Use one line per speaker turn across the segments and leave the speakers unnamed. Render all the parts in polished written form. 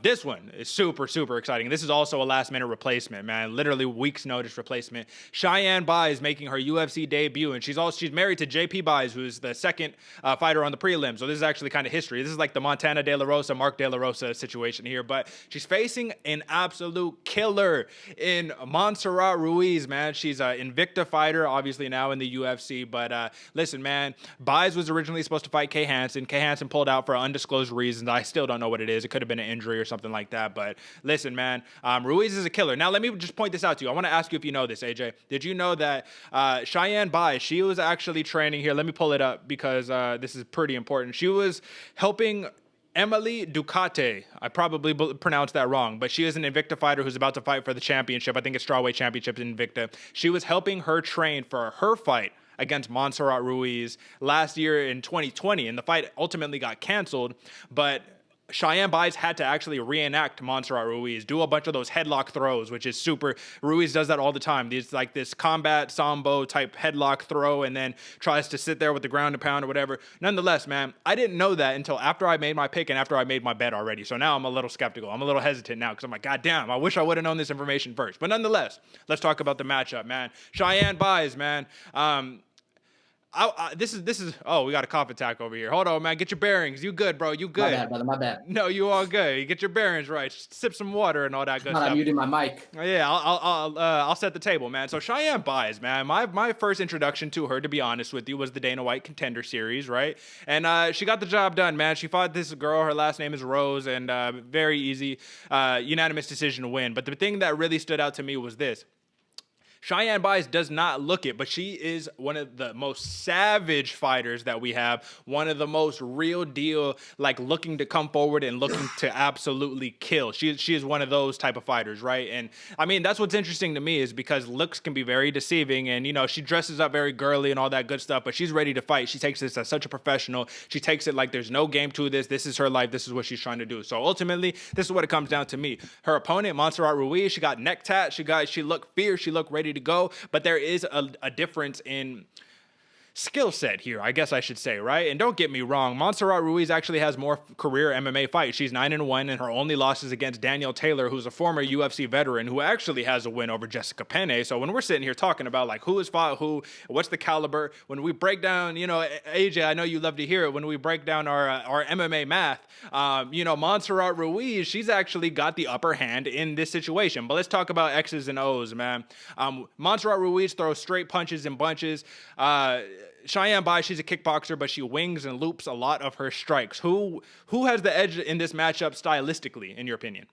This one is super, super exciting. This is also a last-minute replacement, man. Literally weeks' notice replacement. Cheyanne is making her UFC debut, and she's married to JP Buys, who's the second fighter on the prelim. So this is actually kind of history. This is like the Montana De La Rosa, Mark De La Rosa situation here. But she's facing an absolute killer in Montserrat Ruiz, man. She's an Invicta fighter, obviously now in the UFC. But listen, man, Buys was originally supposed to fight Kay Hansen. Kay Hansen pulled out for undisclosed reasons. I still don't know what it is. It could have been an injury or something like that. But listen, man, Ruiz is a killer. Now, let me just point this out to you. I want to ask you if you know this, AJ. Did you know that Cheyanne Buys, she was actually training here? Let me pull it up because this is pretty important. She was helping Emily Ducati. I probably pronounced that wrong, but she is an Invicta fighter who's about to fight for the championship. I think it's strawweight championship in Invicta. She was helping her train for her fight against Montserrat Ruiz last year in 2020, and the fight ultimately got canceled, but Cheyanne Buys had to actually reenact Montserrat Ruiz, do a bunch of those headlock throws, which is super. Ruiz does that all the time. There's like this combat sambo type headlock throw and then tries to sit there with the ground and pound or whatever. Nonetheless, man, I didn't know that until after I made my pick and after I made my bet already. So now I'm a little skeptical. I'm a little hesitant now because I'm like, God damn, I wish I would have known this information first. But nonetheless, let's talk about the matchup, man. Cheyanne Buys, man. This is. Oh, we got a cough attack over here. Hold on, man. Get your bearings. You good, bro? You good?
My bad, brother. My bad.
No, you all good. You get your bearings right. Sip some water and all that good stuff.
I'm muting my mic.
Yeah, I'll set the table, man. So Cheyanne Buys, man. My first introduction to her, to be honest with you, was the Dana White Contender Series, right? And she got the job done, man. She fought this girl. Her last name is Rose, and very easy, unanimous decision win. But the thing that really stood out to me was this. Cheyanne Buys does not look it, but she is one of the most savage fighters that we have. One of the most real deal, like looking to come forward and looking to absolutely kill. She is one of those type of fighters, right? And I mean, that's what's interesting to me is because looks can be very deceiving, and you know, she dresses up very girly and all that good stuff, but she's ready to fight. She takes this as such a professional. She takes it like there's no game to this. This is her life. This is what she's trying to do. So ultimately, this is what it comes down to me. Her opponent, Montserrat Ruiz, she got neck tat. She looked fierce. She looked ready to go, but there is a difference in skill set here, I guess I should say, right? And don't get me wrong, Montserrat Ruiz actually has more career MMA fights. She's 9-1, and her only loss is against Danielle Taylor, who's a former UFC veteran who actually has a win over Jessica Penne. So when we're sitting here talking about like who has fought who, what's the caliber, when we break down, you know, AJ, I know you love to hear it, when we break down our MMA math, you know, Montserrat Ruiz, she's actually got the upper hand in this situation. But let's talk about X's and O's, man. Montserrat Ruiz throws straight punches and bunches. Cheyanne Buys, she's a kickboxer, but she wings and loops a lot of her strikes. Who has the edge in this matchup stylistically, in your opinion?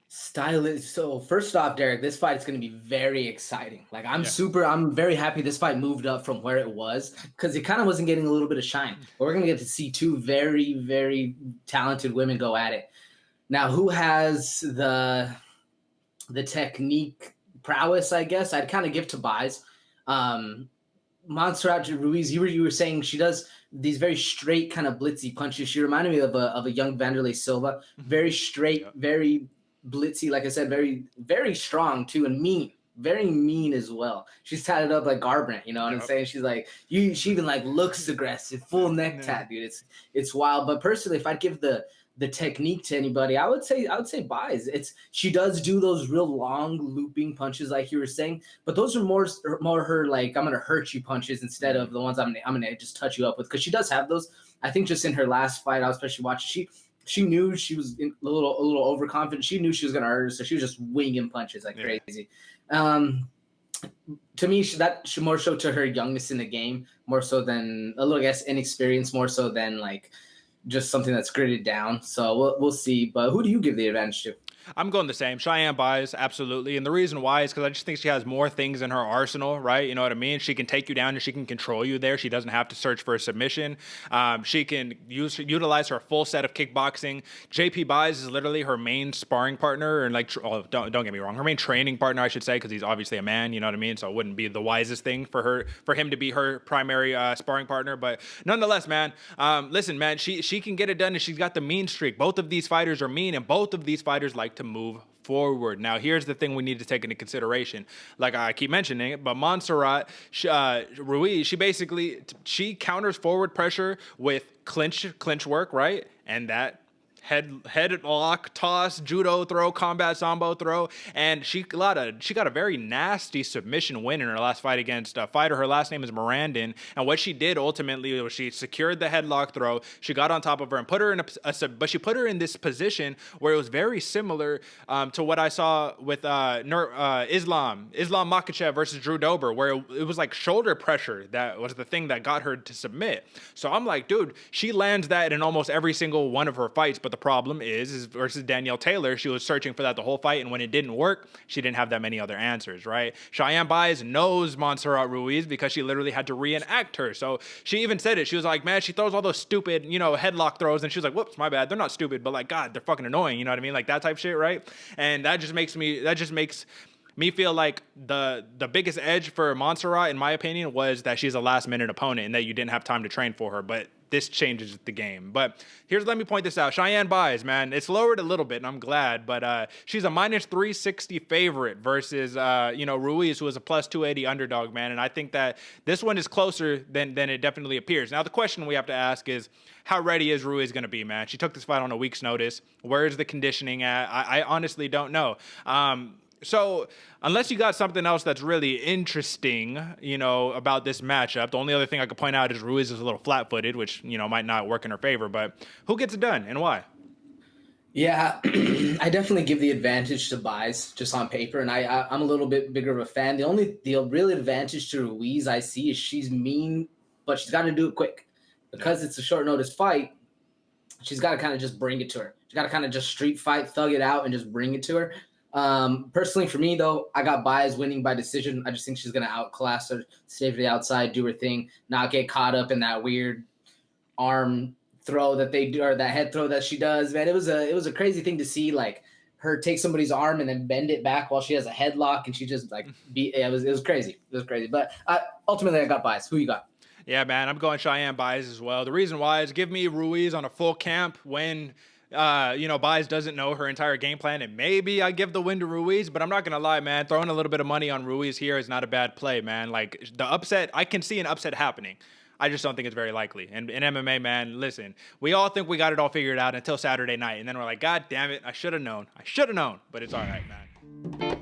So first off, Derek, this fight is going to be very exciting. Like I'm very happy this fight moved up from where it was because it kind of wasn't getting a little bit of shine. But we're going to get to see two very, very talented women go at it. Now, who has the technique prowess, I guess? I'd kind of give to Buys. Montserrat Ruiz, you were saying she does these very straight kind of blitzy punches. She reminded me of a young Vanderlei Silva, very straight, very blitzy. Like I said, very, very strong too, and mean, very mean as well. She's tatted up like Garbrandt, you know what I'm saying? She's like, she even like looks aggressive, full neck tat, dude. It's wild. But personally, if I'd give the technique to anybody, I would say Buys. She does do those real long looping punches like you were saying, but those are more her like I'm gonna hurt you punches instead of the ones I'm gonna just touch you up with, because she does have those. I think just in her last fight, I was especially watching, she knew she was a little overconfident. She knew she was gonna hurt her, so she was just winging punches like crazy. To me, that should more show to her youngness in the game, more so than a little, I guess, inexperience, more so than like just something that's gritted down. So we'll see. But who do you give the advantage to?
I'm going the same. Cheyanne Buys, absolutely. And the reason why is because I just think she has more things in her arsenal, right? You know what I mean? She can take you down and she can control you there. She doesn't have to search for a submission. She can utilize her full set of kickboxing. JP Buys is literally her main sparring partner, and like, don't get me wrong, her main training partner, I should say, because he's obviously a man, you know what I mean? So it wouldn't be the wisest thing for him to be her primary sparring partner. But nonetheless, man, listen, man, she can get it done, and she's got the mean streak. Both of these fighters are mean, and both of these fighters like to move forward. Now, here's the thing we need to take into consideration. Like I keep mentioning it, but Montserrat Ruiz, she counters forward pressure with clinch work, right? And that headlock toss, judo throw, combat sambo throw, and she got a very nasty submission win in her last fight against a fighter. Her last name is Mirandin, and what she did ultimately was she secured the headlock throw. She got on top of her and put her in but she put her in this position where it was very similar to what I saw with Islam Makhachev versus Drew Dober, where it was like shoulder pressure that was the thing that got her to submit. So I'm like, dude, she lands that in almost every single one of her fights. But the problem is versus Danielle Taylor, she was searching for that the whole fight, and when it didn't work, she didn't have that many other answers, right? Cheyanne Baez knows Montserrat Ruiz because she literally had to reenact her. So she even said it. She was like, man, she throws all those stupid, headlock throws, and she was like, whoops, my bad. They're not stupid, but like, God, they're fucking annoying. You know what I mean? Like that type shit, right? And that just makes me feel like the biggest edge for Montserrat, in my opinion, was that she's a last-minute opponent and that you didn't have time to train for her. But this changes the game. But let me point this out. Cheyanne Baez, man, it's lowered a little bit, and I'm glad. But she's a minus 360 favorite versus, Ruiz, who is a plus 280 underdog, man. And I think that this one is closer than it definitely appears. Now, the question we have to ask is, how ready is Ruiz going to be, man? She took this fight on a week's notice. Where's the conditioning at? I honestly don't know. So unless you got something else that's really interesting, about this matchup, the only other thing I could point out is Ruiz is a little flat-footed, which, might not work in her favor. But who gets it done and why?
Yeah, I definitely give the advantage to Baez just on paper, and I'm a little bit bigger of a fan. The real advantage to Ruiz I see is she's mean, but she's got to do it quick. Because it's a short notice fight, she's got to kind of just bring it to her. She's got to kind of just street fight, thug it out, and just bring it to her. Personally, for me, though, I got Baez winning by decision. I just think she's going to outclass her, stay to the outside, do her thing, not get caught up in that weird arm throw that they do, or that head throw that she does. Man, it was a crazy thing to see, like, her take somebody's arm and then bend it back while she has a headlock, and she just, like, it was crazy. It was crazy. But ultimately, I got Baez. Who you got?
Yeah, man, I'm going Cheyanne Baez as well. The reason why is give me Ruiz on a full camp when Baez doesn't know her entire game plan, and maybe I give the win to Ruiz, but I'm not gonna lie, man, throwing a little bit of money on Ruiz here is not a bad play, man. Like, the upset, I can see an upset happening. I just don't think it's very likely. And in MMA, man, listen, we all think we got it all figured out until Saturday night, and then we're like, God damn it, I should have known. But it's all right, man.